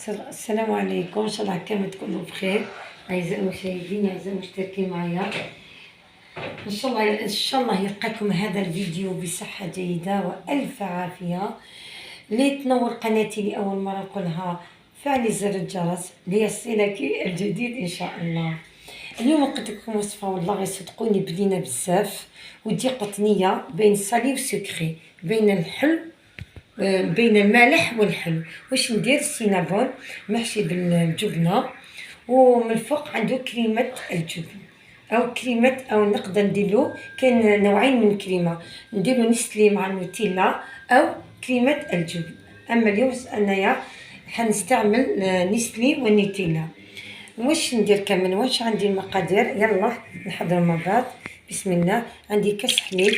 السلام عليكم، ان شاء الله كامل تكونوا بخير. اعزائي المشاهدين، اعزائي المشتركين معايا، ان شاء الله يلقاكم هذا الفيديو بصحه جيده والف عافيه. اللي تنور قناتي لاول مره نقولها فعلي زر الجرس ليصلك الجديد ان شاء الله. اليوم قلت لكم وصفه والله غير صدقوني بدينا بزاف، ودي قطنيه بين الصالي والسكري، بين الحلو بين المالح والحلو. واش ندير؟ السينابون محشي بالجبنه، ومن الفوق عنده كريمه الجبن او كريمه، او نقدر نديرو كاين نوعين من الكريمه، نديرو نستلي مع النوتيلا او كريمه الجبن. اما اليوم انايا حنستعمل نستلي والنوتيلا. واش ندير كامل؟ واش عندي المقادير؟ يلا نحضر مع بعض. بسم الله. عندي كاس حليب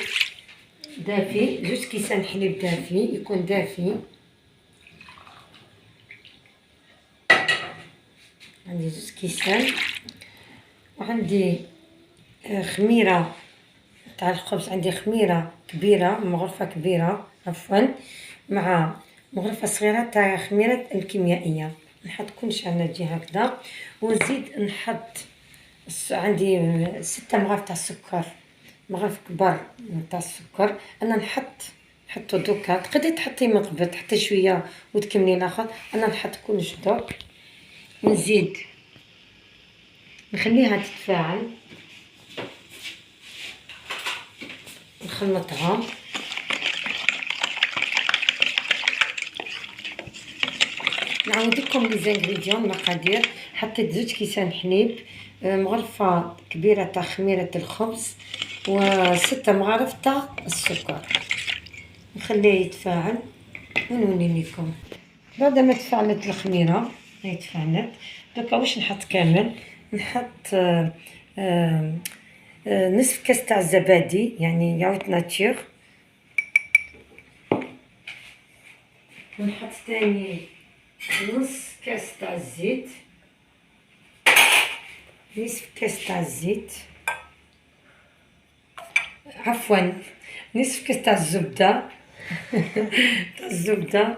دافي، جوج كيسان حليب دافي، يكون دافي. عندي جوج كيسان. وعندي خميرة تاع الخبز، عندي خميرة كبيرة، مغرفة كبيرة عفوا، مع مغرفة صغيرة تاع خميرة الكيميائية. نحط كلشي على جهة هكذا، ونزيد نحط عندي 6 مغارف تاع السكر، مغرف كبار تاع السكر. انا نحطو دوكا، تقدري تحطي من قبل، تحطي شويه وتكملي الاخر. انا نحط كلش دوك، ونزيد نخليها تتفاعل، نخلطها. نعاود لكم لي زانغريديون المقادير. حطيت زوج كيسان حليب، مغرفه كبيره تاع خميره الخبز، و6 مغارف تاع السكر. نخليه يتفاعل ونولي لكم. بعد ما تفاعلت الخميره، هاي تفاعلت دوكا. واش نحط كامل؟ نحط نصف كاس تاع الزبادي، يعني ياغورت ناتور. ونحط ثاني نص كاس تاع الزيت، نصف كاس تاع الزيت، عفوا نصف كاس تاع الزبده تاع الزبده.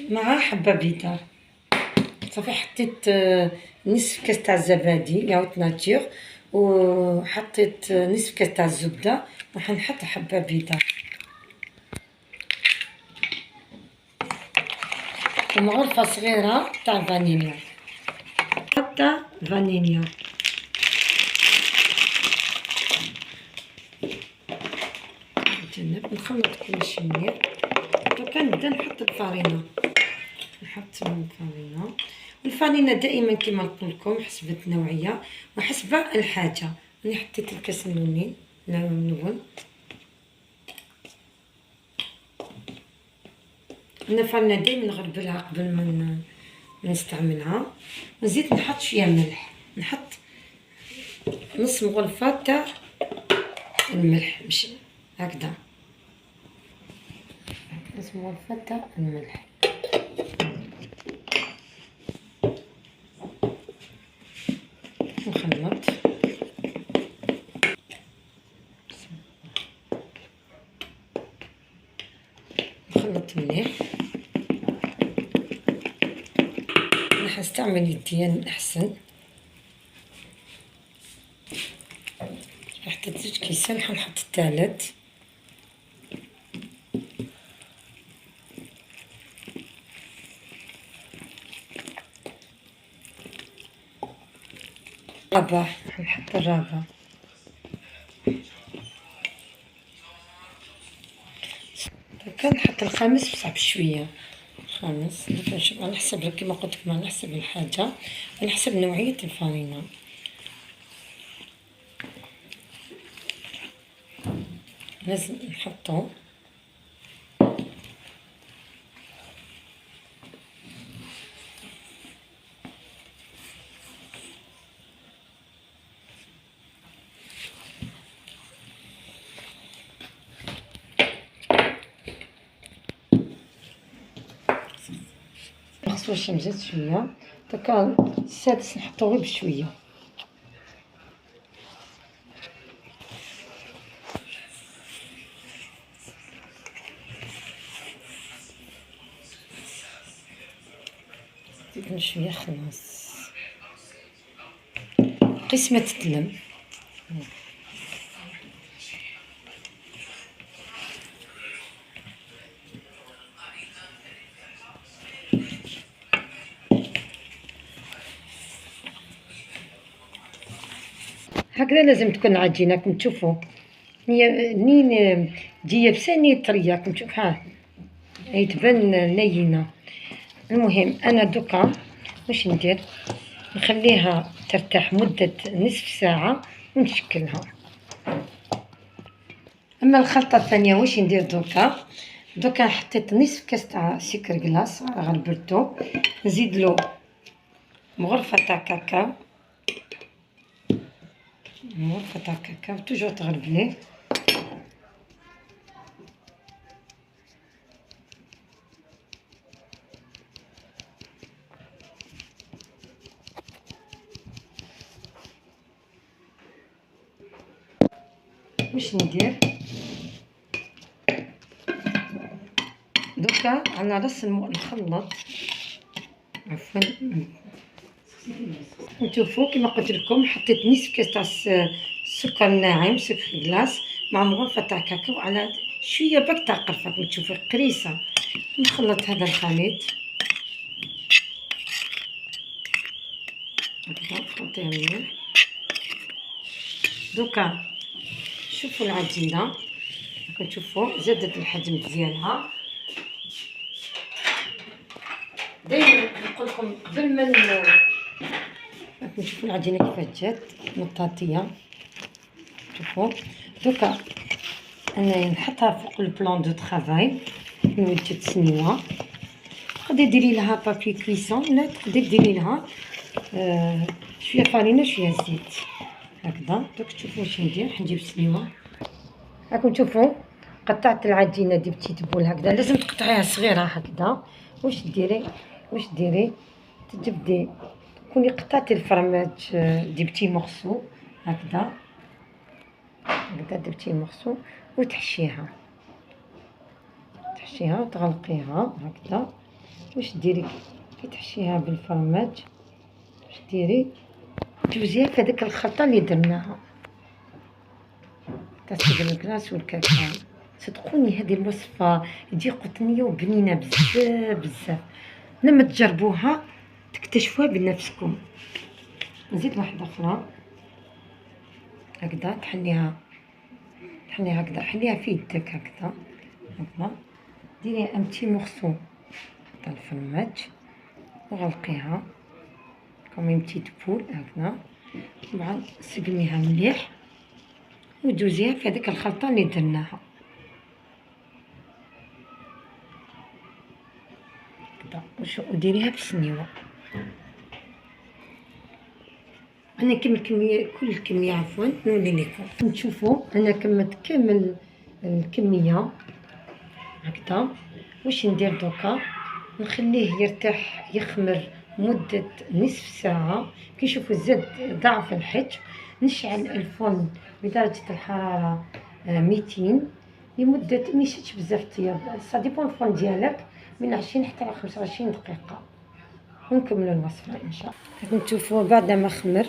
مع حبه بيضاء. صافي حطيت نصف كاس تاع الزبادي ياغورت ناتور، وحطيت نصف كاس تاع الزبده، وحنحط حبه بيضاء ومغرفه صغيره تاع فانيليا، حتى فانيليا. نخلط كلشي مليح. دوكا نبدا نحط الفارينه، نحط الفارينه. الفارينه دائما كما نقول لكم حسب النوعيه وحسب الحاجه. انا حطيت الكاس اللونين نون. انا الفارينه دائما نغربلها قبل ما نستعملها. نزيد نحط شويه ملح، نحط نص مغرفه تاع الملح، مش هكذا، نص مغرفه تاع الملح. نخلط، نخلط مليح. راح نستعمل يديا احسن. حطيت زوج كيسان، حنحط الثالث. الرابع، نحط الرابع. هكا نحط الخامس بصح بشويه. الخامس نشوف على حسب كيما قلت لكم، على حسب الحاجه، على حسب نوعيه الفارينه. لازم نحطو. مخصوص نزيد شويه. دوكا السادس نحطو غير بشويه. نزيد شويه خلاص قسمة تتلم. هكذا لازم تكون العجينة كم تشوفوا، هي نين تجي يابسة نين طرية كم تشوف، ها هي تبان لينة. المهم أنا دوكا واش ندير، نخليها ترتاح مدة نصف ساعة ونشكلها. أما الخلطة الثانية واش ندير دوكا حطيت نصف كاس تاع سكر كلاص غربلتو، نزيدلو مغرفة تاع كاكاو، مغرفة تاع كاكاو توجور تغربليه. واش ندير دوكا على راس نخلط، عفوا نشوفوا كما قلت لكم حطيت نصف كاس تاع السكر الناعم سكر كلاص مع مغرفة تاع كاكاو على شويه برك تاع قرفه كما تشوفوا قريصه. نخلط هذا الخليط هكذا نخلطيه مليح. دوكا شوفوا العجينه راكم تشوفوا زادت الحجم ديالها. دايما نقول لكم قبل ما راكم تشوفوا العجينه كيفاش جات مطاطيه. شوفوا دوكا انا نحطها فوق البلان دو طرافاي لمده سنيوه. تقدري ديري لها بابي كويسون ولا تقدري ديري لها شويه فرينه شويه زيت هكذا. دوك تشوفوا واش ندير، حنجيب سنيوه. راكم تشوفوا قطعت العجينه دي بتيت بول هكذا، لازم تقطعيها صغيره هكذا. واش ديري تجبدي كوني قطعتي الفرماج دي بتي مورسو هكذا دي بتي مورسو وتحشيها وتغلقيها هكذا. واش ديري كي تحشيها بالفرماج، واش ديري توزيها في هذيك الخلطه اللي درناها تاع السكر الكلاص والكاكاو. صدقوني هذه الوصفه تجي قطنيه وبنينه بزاف. لما تجربوها تكتشفوها بنفسكم. نزيد واحده اخرى هكذا، تحليها هكذا، حليها في يدك هكذا ديري امتي مورسو تاع الفرماج وغلقيها كومي بتيت بول هكذا، بعد سقميها مليح ودوزيها في هذيك الخلطه اللي درناها هكذا وديريها بسنيوه. انا كل الكميه عفوا نولي لكم نشوفوا انا كملت كامل الكميه هكذا. واش ندير دوكا، نخليه يرتاح يخمر مده نصف ساعه. كي تشوفوا زاد ضعف الحج نشعل الفرن بدرجه الحراره 200 لمده ماشي بزاف طياب، سا ديبون الفرن ديالك من 20 حتى 25 دقيقه ونكملوا الوصفه ان شاء الله. نشوفوا بعد ما خمر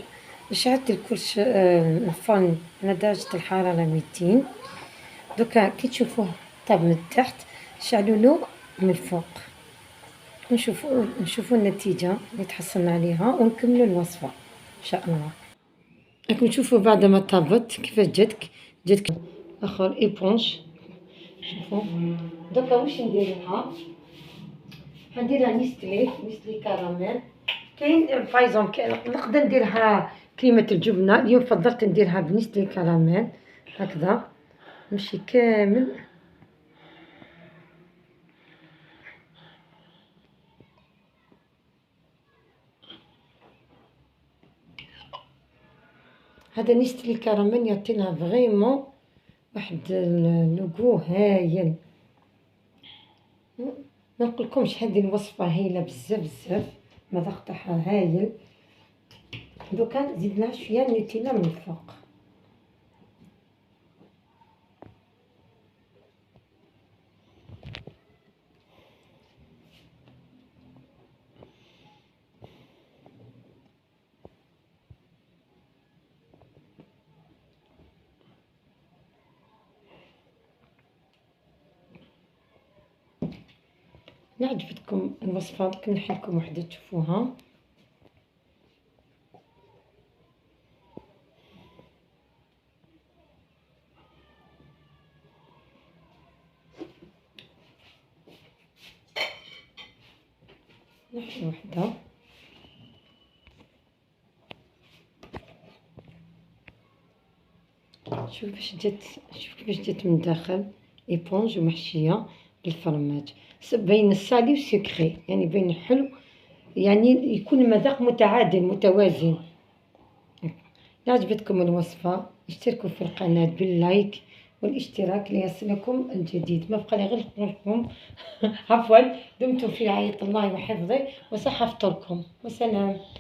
شعلت الكرش الفرن على درجه الحراره 200. دوكا كي تشوفوه طاب من التحت شعلوا له من الفوق. نشوفوا النتيجه اللي تحصلنا عليها ونكملوا الوصفه ان شاء الله. راكم تشوفوا بعد ما طابت كيفاش جاتك اخر ايبونج. شوفوا دوكا واش نديرها، نديرها نيستلي كراميل. كاين بايزون نقدر نديرها كريمه الجبنه، اليوم فضلت نديرها بنيستلي كراميل هكذا نمشي كامل. هذا نيستلي كراميل يعطينا فريمون واحد لوغو هايل. ما نقولكمش هذه الوصفه هايله بزاف المذاق تاعها هايل. دوكا نزيد لها شويه نوتيلا من الفوق. إلا عجبتكم الوصفة درك نحلكم وحدة تشوفوها. نحل وحدة. شوف كيفاش جات من الداخل ايبونج ومحشيه بالفرماج، بين الصالي والسكري، يعني بين الحلو، يعني يكون المذاق متعادل متوازن. إذا عجبتكم الوصفة اشتركوا في القناة باللايك والاشتراك ليصلكم الجديد. ما بقى لي غير نقول لكم عفوا، دمتم في رعاية الله وحفظه وصحة فطوركم، وسلام.